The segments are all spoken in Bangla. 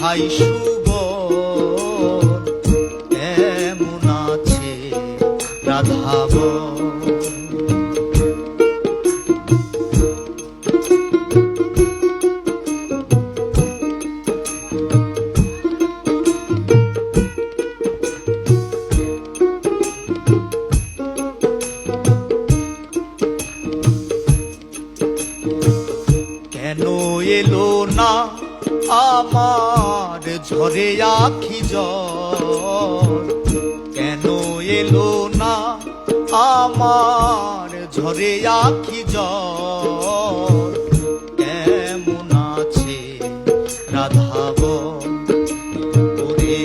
ভাই সুবল কেমন আছে রাধাবন। কেন এলো না আমার ঝরে আখি জল, কেন এলো না আমার ঝরে আখি জল, কেমন আছে রাধাবন। ওরে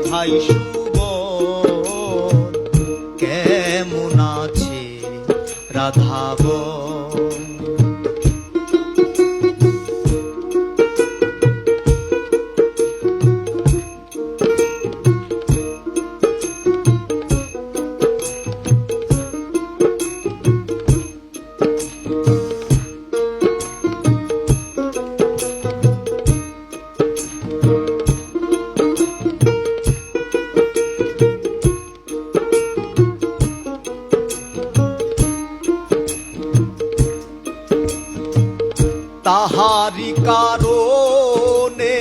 ভাই সুবল কেমন আছে রাধাবন। তাহারি কারণে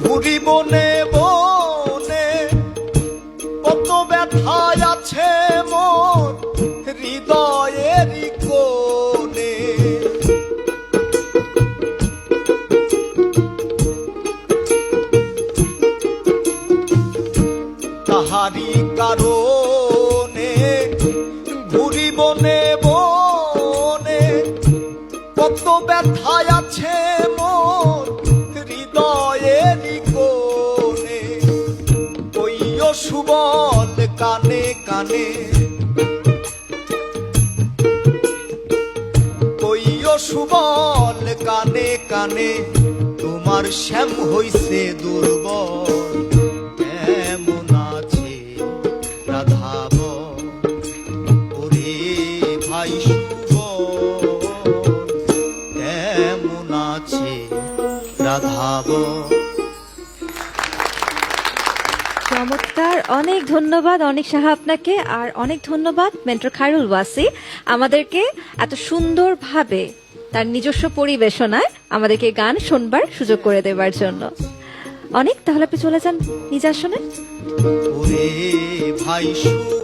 ঘুরি বনে বনে, কত ব্যথায় আছে মোর হৃদয়ের কোণে। তাহারি কারণে ঘুরি বনে বনে, কত ব্যথায় আছে মোর হৃদয়ের কোণে। কইও সুবল কানে কানে, কইও সুবল কানে কানে, তোমার শ্যাম হইছে দুর্বল কেমন আছে রাধাবন। ওরে ভাই কেমন আছে রাধাবন। চমৎকার, অনেক ধন্যবাদ অনেক সাহা আপনাকে, আর অনেক ধন্যবাদ মেন্টর খায়রুল ওয়াসি আমাদেরকে এত সুন্দরভাবে তার নিজস্ব পরিবেশনায় আমাদেরকে গান শুনবার সুযোগ করে দেবার জন্য। অনেক, তাহলে আপনি চলে যান নিজ আসনে। ওরে ভাই